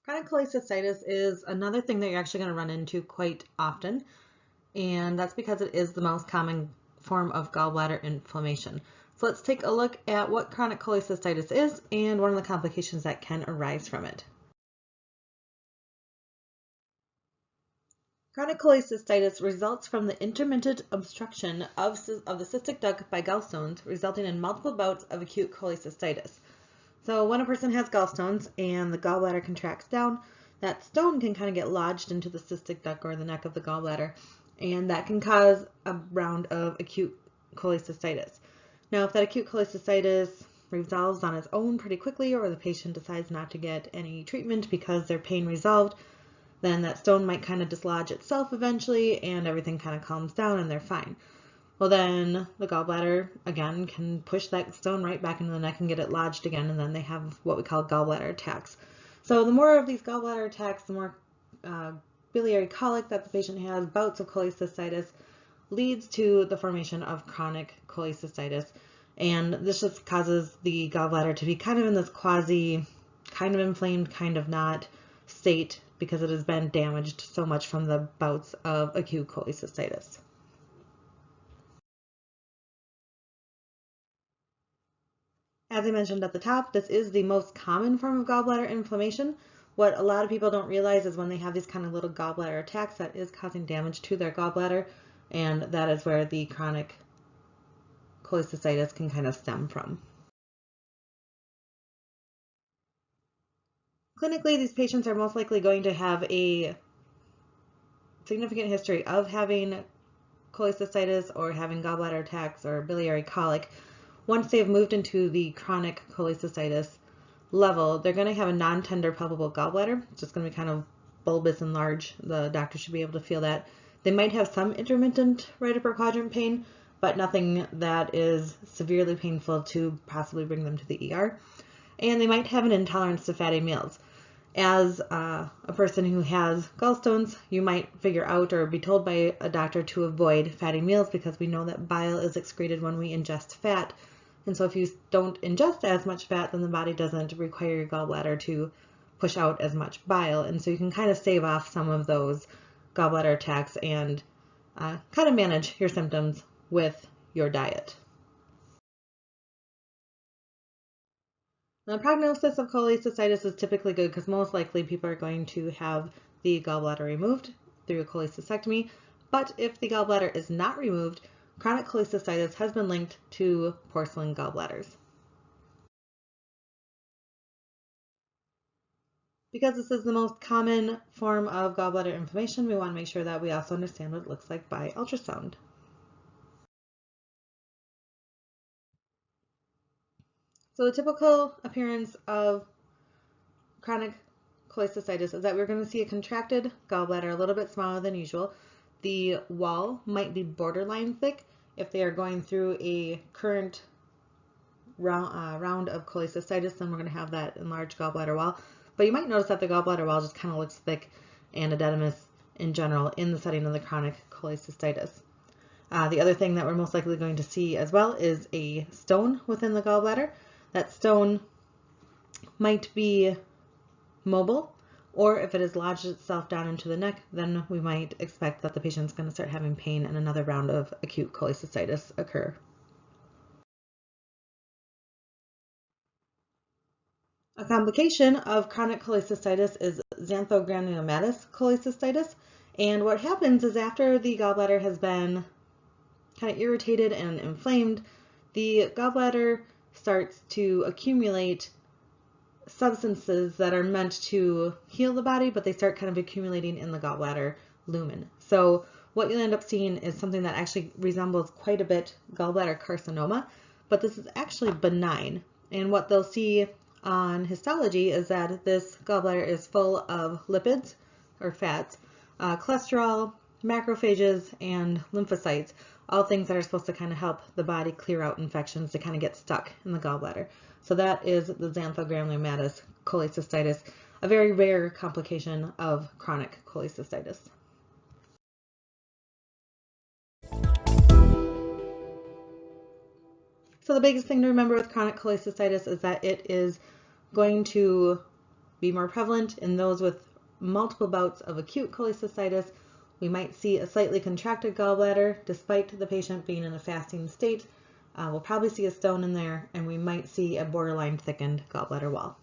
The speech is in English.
Chronic cholecystitis is another thing that you're actually going to run into quite often, and that's because it is the most common form of gallbladder inflammation. So let's take a look at what chronic cholecystitis is and one of the complications that can arise from it. Chronic cholecystitis results from the intermittent obstruction of the cystic duct by gallstones, resulting in multiple bouts of acute cholecystitis. So when a person has gallstones and the gallbladder contracts down, that stone can kind of get lodged into the cystic duct or the neck of the gallbladder, and that can cause a round of acute cholecystitis. Now, if that acute cholecystitis resolves on its own pretty quickly, or the patient decides not to get any treatment because their pain resolved, then that stone might kind of dislodge itself eventually and everything kind of calms down and they're fine. Well, then the gallbladder, again, can push that stone right back into the neck and get it lodged again, and then they have what we call gallbladder attacks. So the more of these gallbladder attacks, the more biliary colic that the patient has, bouts of cholecystitis, leads to the formation of chronic cholecystitis. And this just causes the gallbladder to be kind of in this quasi, kind of inflamed, kind of not state because it has been damaged so much from the bouts of acute cholecystitis. As I mentioned at the top, this is the most common form of gallbladder inflammation. What a lot of people don't realize is when they have these kind of little gallbladder attacks, that is causing damage to their gallbladder, and that is where the chronic cholecystitis can kind of stem from. Clinically, these patients are most likely going to have a significant history of having cholecystitis or having gallbladder attacks or biliary colic. Once they've moved into the chronic cholecystitis level, they're going to have a non-tender palpable gallbladder. It's just going to be kind of bulbous and large. The doctor should be able to feel that. They might have some intermittent right upper quadrant pain, but nothing that is severely painful to possibly bring them to the ER. And they might have an intolerance to fatty meals. As a person who has gallstones, you might figure out or be told by a doctor to avoid fatty meals because we know that bile is excreted when we ingest fat. And so if you don't ingest as much fat, then the body doesn't require your gallbladder to push out as much bile. And so you can kind of stave off some of those gallbladder attacks and kind of manage your symptoms with your diet. The prognosis of cholecystitis is typically good because most likely people are going to have the gallbladder removed through a cholecystectomy. But if the gallbladder is not removed, chronic cholecystitis has been linked to porcelain gallbladders. Because this is the most common form of gallbladder inflammation, we want to make sure that we also understand what it looks like by ultrasound. So the typical appearance of chronic cholecystitis is that we're going to see a contracted gallbladder, a little bit smaller than usual. The wall might be borderline thick. If they are going through a current round of cholecystitis, then we're going to have that enlarged gallbladder wall. But you might notice that the gallbladder wall just kind of looks thick and edematous in general in the setting of the chronic cholecystitis. The other thing that we're most likely going to see as well is a stone within the gallbladder. That stone might be mobile, or if it has lodged itself down into the neck, then we might expect that the patient's going to start having pain and another round of acute cholecystitis occur. A complication of chronic cholecystitis is xanthogranulomatosis cholecystitis, and what happens is after the gallbladder has been kind of irritated and inflamed, the gallbladder starts to accumulate substances that are meant to heal the body, but they start kind of accumulating in the gallbladder lumen. So what you'll end up seeing is something that actually resembles quite a bit gallbladder carcinoma, but this is actually benign. And what they'll see on histology is that this gallbladder is full of lipids or fats, cholesterol, macrophages, and lymphocytes, all things that are supposed to kind of help the body clear out infections to kind of get stuck in the gallbladder. So that is the xanthogranulomatosis cholecystitis, a very rare complication of chronic cholecystitis. So the biggest thing to remember with chronic cholecystitis is that it is going to be more prevalent in those with multiple bouts of acute cholecystitis. We might see a slightly contracted gallbladder despite the patient being in a fasting state. We'll probably see a stone in there, and we might see a borderline thickened gallbladder wall.